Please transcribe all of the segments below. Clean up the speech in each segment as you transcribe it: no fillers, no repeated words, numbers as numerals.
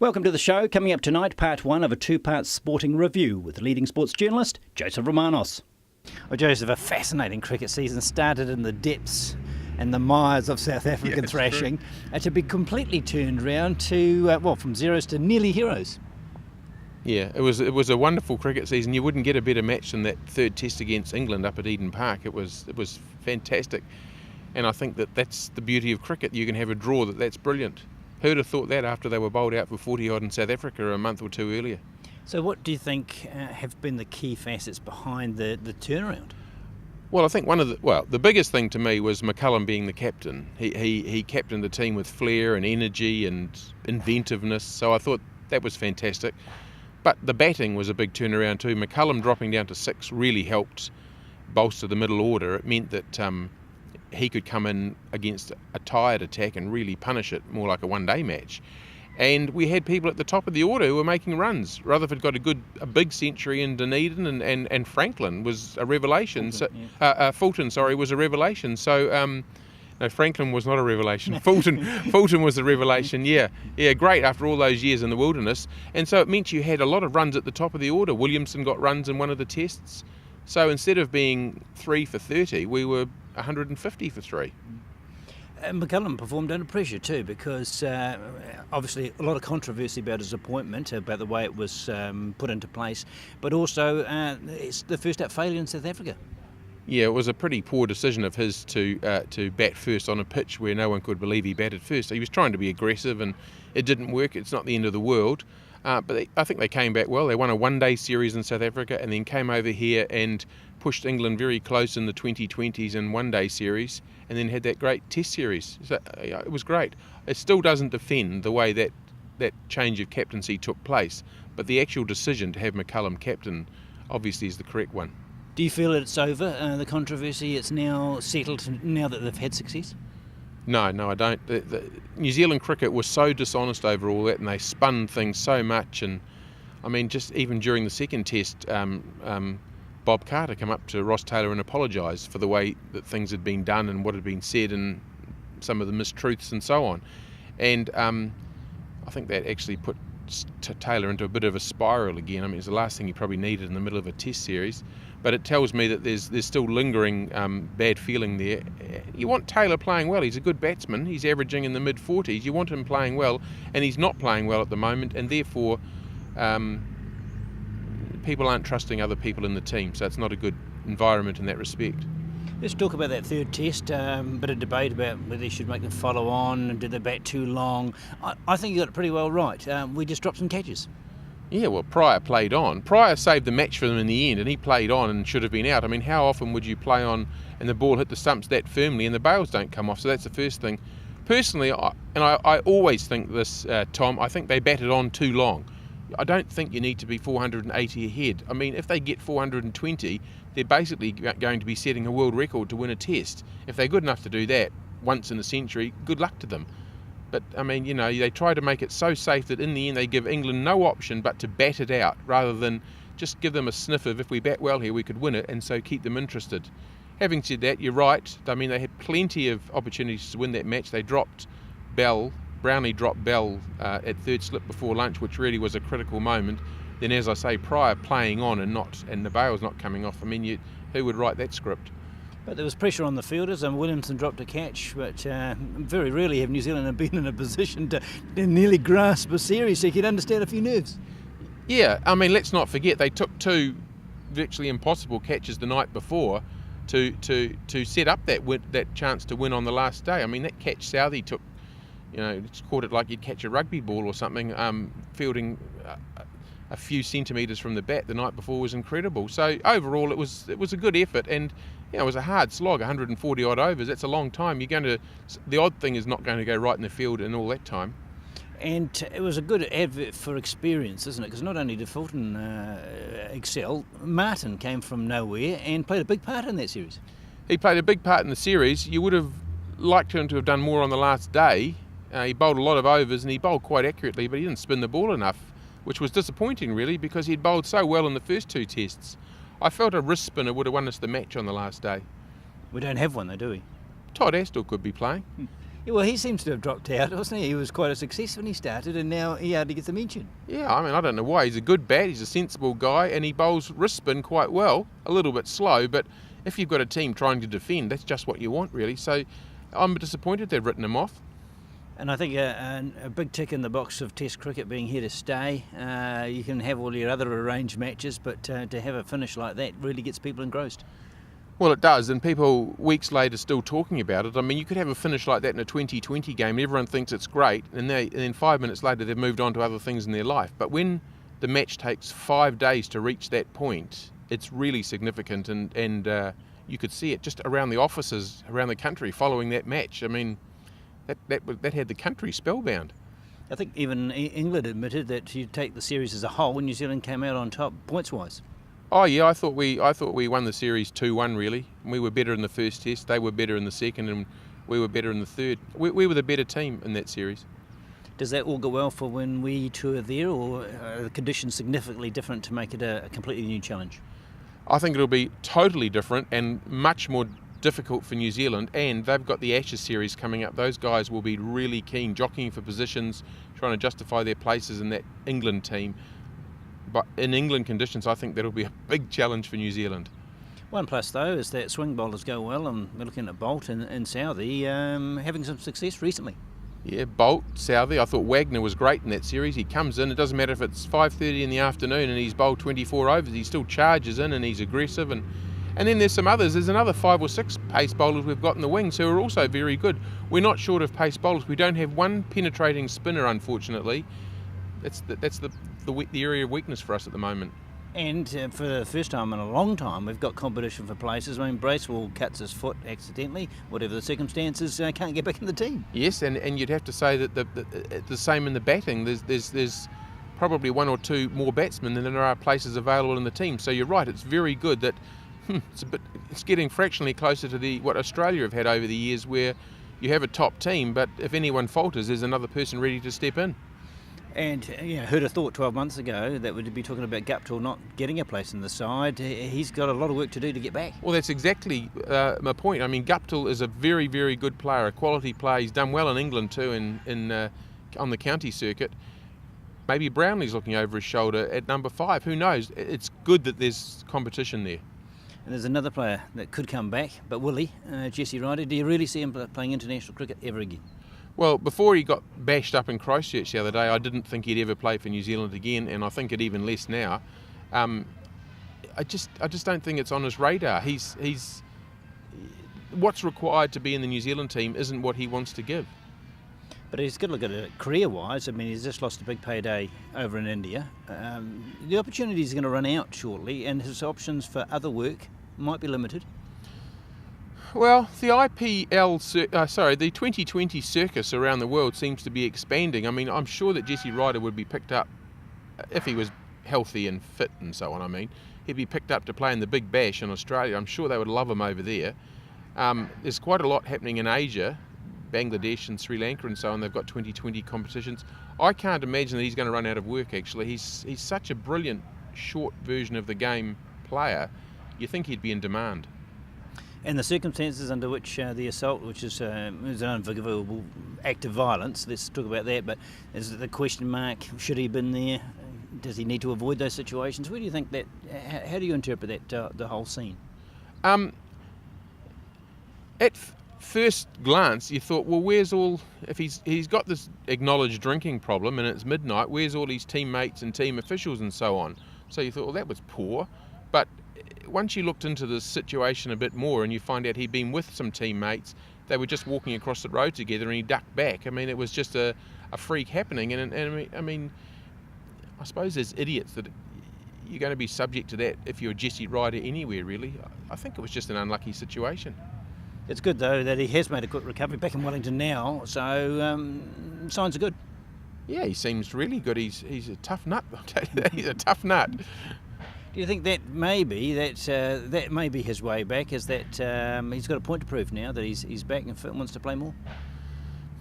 Welcome to the show. Coming up tonight, part one of a two-part sporting review with leading sports journalist Joseph Romanos. Well, Joseph, a fascinating cricket season started in the depths and the mires of South African thrashing, to be completely turned round to, from zeros to nearly heroes. Yeah, it was a wonderful cricket season. You wouldn't get a better match than that third test against England up at Eden Park. It was fantastic, and I think that's the beauty of cricket. You can have a draw that's brilliant. Who'd have thought that after they were bowled out for 40 odd in South Africa a month or two earlier? So what do you think have been the key facets behind the turnaround? Well, I think the biggest thing to me was McCullum being the captain. He captained the team with flair and energy and inventiveness, so I thought that was fantastic. But the batting was a big turnaround too. McCullum dropping down to 6 really helped bolster the middle order. It meant that he could come in against a tired attack and really punish it, more like a one-day match. And we had people at the top of the order who were making runs. Rutherford got a big century in Dunedin, and Franklin was a revelation. Fulton was a revelation. So no, Franklin was not a revelation. Fulton was the revelation. Yeah, great after all those years in the wilderness. And so it meant you had a lot of runs at the top of the order. Williamson got runs in one of the tests. So instead of being 3 for 30, we were 150 for 3. McCullum performed under pressure too, because obviously a lot of controversy about his appointment, about the way it was put into place, but also it's the first out failure in South Africa. Yeah, it was a pretty poor decision of his to bat first on a pitch where no one could believe he batted first. He was trying to be aggressive and it didn't work. It's not the end of the world. But I think they came back well. They won a one-day series in South Africa and then came over here and pushed England very close in the 2020s in one-day series, and then had that great test series. So it was great. It still doesn't defend the way that change of captaincy took place, but the actual decision to have McCullum captain obviously is the correct one. Do you feel that it's over, the controversy? It's now settled now that they've had success? No, I don't. The New Zealand cricket was so dishonest over all that, and they spun things so much. And I mean, just even during the second test, Bob Carter came up to Ross Taylor and apologised for the way that things had been done and what had been said and some of the mistruths and so on. And I think that actually put Taylor into a bit of a spiral again. I mean, it's the last thing he probably needed in the middle of a test series. But it tells me that there's still lingering bad feeling there. You want Taylor playing well. He's a good batsman. He's averaging in the mid-40s. You want him playing well, and he's not playing well at the moment, and therefore people aren't trusting other people in the team, so it's not a good environment in that respect. Let's talk about that third test. Bit of debate about whether you should make them follow on, and did they bat too long. I think you got it pretty well right. We just dropped some catches. Yeah, well, Pryor played on. Pryor saved the match for them in the end, and he played on and should have been out. I mean, how often would you play on and the ball hit the stumps that firmly and the bails don't come off? So that's the first thing. Personally, I always think this, Tom, I think they batted on too long. I don't think you need to be 480 ahead. I mean, if they get 420, they're basically going to be setting a world record to win a test. If they're good enough to do that once in a century, good luck to them. But, I mean, they try to make it so safe that in the end they give England no option but to bat it out rather than just give them a sniff of if we bat well here we could win it, and so keep them interested. Having said that, you're right. I mean, they had plenty of opportunities to win that match. They dropped Bell. Brownlee dropped Bell at third slip before lunch, which really was a critical moment. Then, as I say, Pryor playing on and the bails not coming off. I mean, who would write that script? But there was pressure on the fielders, and Williamson dropped a catch, but very rarely have New Zealand been in a position to nearly grasp a series, so you can understand a few nerves. Yeah, I mean, let's not forget they took 2 virtually impossible catches the night before to set up that chance to win on the last day. I mean, that catch Southey took, just caught it like you'd catch a rugby ball or something, fielding a few centimetres from the bat the night before was incredible. So overall, it was a good effort, and it was a hard slog, 140 odd overs. That's a long time. The odd thing is not going to go right in the field in all that time. And it was a good advert for experience, isn't it? Because not only did Fulton excel, Martin came from nowhere and played a big part in that series. He played a big part in the series. You would have liked him to have done more on the last day. He bowled a lot of overs and he bowled quite accurately, but he didn't spin the ball enough, which was disappointing really, because he'd bowled so well in the first 2 tests. I felt a wrist spinner would have won us the match on the last day. We don't have one though, do we? Todd Astle could be playing. Yeah, well, he seems to have dropped out, wasn't he? He was quite a success when he started, and now he hardly gets a mention. Yeah, I mean, I don't know why. He's a good bat, he's a sensible guy, and he bowls wrist spin quite well. A little bit slow, but if you've got a team trying to defend, that's just what you want, really. So I'm disappointed they've written him off. And I think a big tick in the box of Test cricket being here to stay. You can have all your other arranged matches, but to have a finish like that really gets people engrossed. Well, it does, and people weeks later still talking about it. I mean, you could have a finish like that in a 2020 game, everyone thinks it's great, and then 5 minutes later they've moved on to other things in their life. But when the match takes 5 days to reach that point, it's really significant, and you could see it just around the offices around the country following that match. I mean, that had the country spellbound. I think even England admitted that you take the series as a whole, and New Zealand came out on top points-wise. Oh yeah, I thought we won the series 2-1 really. We were better in the first test, they were better in the second, and we were better in the third. We were the better team in that series. Does that all go well for when we two are there, or are the conditions significantly different to make it a completely new challenge? I think it'll be totally different and much more difficult for New Zealand, and they've got the Ashes series coming up. Those guys will be really keen, jockeying for positions, trying to justify their places in that England team. But in England conditions, I think that'll be a big challenge for New Zealand. One plus, though, is that swing bowlers go well, and we're looking at Bolt and Southey having some success recently. Yeah, Bolt, Southey, I thought Wagner was great in that series. He comes in, it doesn't matter if it's 5:30 in the afternoon and he's bowled 24 overs, he still charges in and he's aggressive. And then there's some others, there's another 5 or 6 pace bowlers we've got in the wings who are also very good. We're not short of pace bowlers, we don't have one penetrating spinner, unfortunately. That's the area of weakness for us at the moment. And for the first time in a long time, we've got competition for places. I mean, Bracewell cuts his foot accidentally, whatever the circumstances, can't get back in the team. Yes, and you'd have to say that the same in the batting. There's probably 1 or 2 more batsmen than there are places available in the team. So you're right, it's very good that it's getting fractionally closer to what Australia have had over the years, where you have a top team, but if anyone falters, there's another person ready to step in. And who'd have thought 12 months ago that we'd be talking about Guptill not getting a place in the side? He's got a lot of work to do to get back. Well, that's exactly my point. I mean, Guptill is a very, very good player, a quality player. He's done well in England too, on the county circuit. Maybe Brownlee's looking over his shoulder at number 5. Who knows? It's good that there's competition there. And there's another player that could come back, but will he? Jesse Ryder. Do you really see him playing international cricket ever again? Well, before he got bashed up in Christchurch the other day, I didn't think he'd ever play for New Zealand again, and I think it even less now. I just don't think it's on his radar. He's what's required to be in the New Zealand team isn't what he wants to give. But he's got to look at it career-wise. I mean, he's just lost a big payday over in India. The opportunities are going to run out shortly, and his options for other work might be limited. Well, the the 2020 circus around the world seems to be expanding. I mean, I'm sure that Jesse Ryder would be picked up if he was healthy and fit and so on. I mean, he'd be picked up to play in the Big Bash in Australia. I'm sure they would love him over there. There's quite a lot happening in Asia, Bangladesh and Sri Lanka and so on. They've got 2020 competitions. I can't imagine that he's going to run out of work, actually. He's such a brilliant short version of the game player. You think he'd be in demand. And the circumstances under which the assault, which is an unforgivable act of violence, let's talk about that, but is the question mark, should he have been there? Does he need to avoid those situations? Where do you think that, how do you interpret that, the whole scene? At first glance, you thought, well, where's all, if he's got this acknowledged drinking problem and it's midnight, where's all his teammates and team officials and so on? So you thought, well, that was poor. But once you looked into the situation a bit more and you find out he'd been with some teammates, they were just walking across the road together and he ducked back. I mean, it was just a freak happening. And I mean, I suppose there's idiots that you're going to be subject to that if you're Jesse Ryder anywhere, really. I think it was just an unlucky situation. It's good, though, that he has made a quick recovery back in Wellington now, so signs are good. Yeah, he seems really good. He's a tough nut, I'll tell you that. He's a tough nut. Do you think that maybe that may be his way back? Is that he's got a point to prove now that he's back and fit and wants to play more?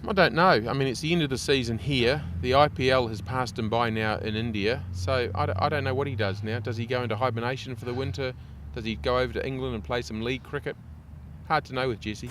I don't know. I mean, it's the end of the season here. The IPL has passed him by now in India, so I don't know what he does now. Does he go into hibernation for the winter? Does he go over to England and play some league cricket? Hard to know with Jesse.